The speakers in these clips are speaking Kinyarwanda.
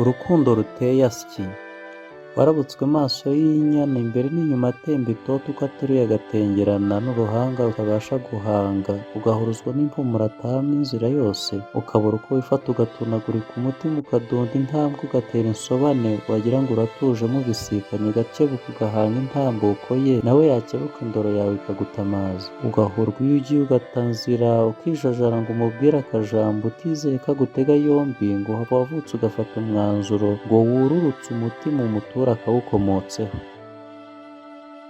Urukundo ruteye asyi, warabutswe maso y'inyana imbere n'inyuma atemba itoto uko ateruye agatengerana n'uruhanga rutabasha guhanga, ugahuruzwa n'impumuro atahamo inzira yose, ukabura uko wifata ugatunagurika umutima ukadunda intambwe ugatera insobane, wagira ngo uratuje mubisikanye ugakebuka ugahanga intambuko ye, nawe yakebuka indoro yawe ikagutamaza, ugahurwa iyo ugiye ugatanzira ukijajara ngo umubwire akajambo utizeye ko agutega yombi, ngo wavutse ugafata umwanzuro ngo wururutse umutima umutura akawukomotseho.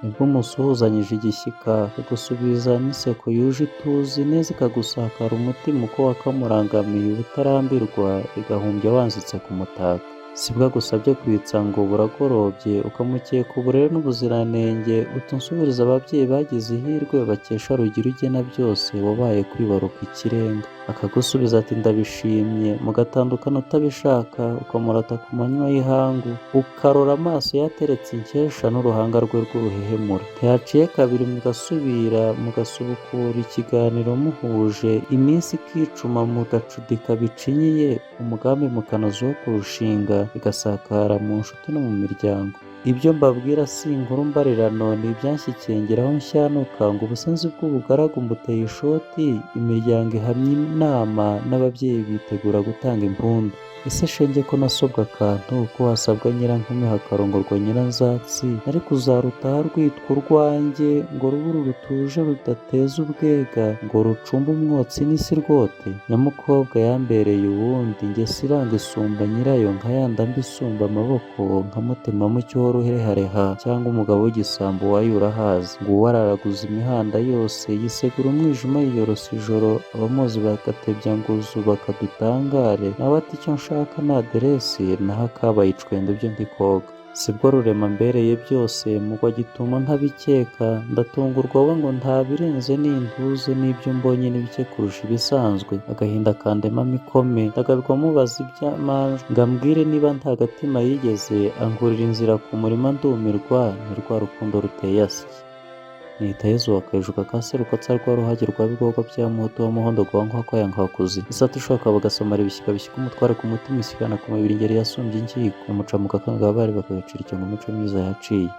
Nibwo umusuhuzanyije igishyika ikagusubiza n'inseko yuje ituze neza ikagusakara umutima uko wakamurangamiye ubutarambirwa, igahumbya wanzitse kumutaka. Sibwo agusabye kwitsa ngo buragorobye, ukamukeka uburere n'ubuziranenge, utunsubiriza ababyeyi bagize ihirwe bakesha rugira ugena byose, wabaye kwibaruka ikirenga. Akagusubiza ati ndabishimye, mugatandukana utabishaka, ukamurata ku manywa y'ihangu, ukarora amaso yateretse inkesha n'uruhanga rwe rw'uruhehemure. Ntihaciye kabiri mugasubira mugasubukura ikiganiro muhuje, iminsi ikicuma mugacudika bicinyiye, umugambi mukanoza wo kurushinga, bigasakara mu nshuti no mu miryango. Ibyo mbabwira si inkuru mbarirano, ni ibyanshyikiye ngeraho nshyanuka, ngo ubusenzi bw'ubugaragu mbuteye ishoti, imiryango ihamya inama n'ababyeyi bitegura gutanga impundu. Ese shenge ko nasobwa akantu, ko wasabwa nyirankumi hakarongorwa nyiranzatsi, ariko uzarutaha rwitwa urwanjye, ngo ruburu rutuje rudateza ubwega, ngo rucumbe umwotsi n'isi rwote. Nyamukobwa yambereye uwundi, njye siranga isumba nyirayo, nka ya ndambi isumba amaboko, nka mutemamo icyohoro uherehareha, cyangwa umugabo w'igisambo wayura hazi. Nguwo araraguza imihanda yose, yisegura umwijima yiyorosa ijoro, abamuzi bagatebya ngo uzu bakadutangare, nawe ati icyo nshaka ni aderesi, naho akabaye icwende byo ntikoga. Sibwo rurema mbereye byose, mugwa gitumo ntabikeka, ndatungurwa we ngo ntabirenze n'intuze, n'ibyo mbonye ni bike kurusha ibisanzwe, agahinda kandemamo ikome, ndagarirwa mubaza iby'amanjwe, ngo ambwire niba nta gatima yigeze, angurira inzira ku murima ndumirwa, ni rwa rukundo ruteye asyi. Nihita Yezu wakayijuka kaserukatsa rwa ruhage rwa bigogo bya muhutu wa muhondo gwa nkwa kwa yankakuzi. Isatu ishoka bagasomara ibishyika bishyika umutware ku mutima, isikana ku mubiri ingeri yasumbye inkiko, umucamuka akanga abari bakagacira icyo ngo imico myiza yaciye.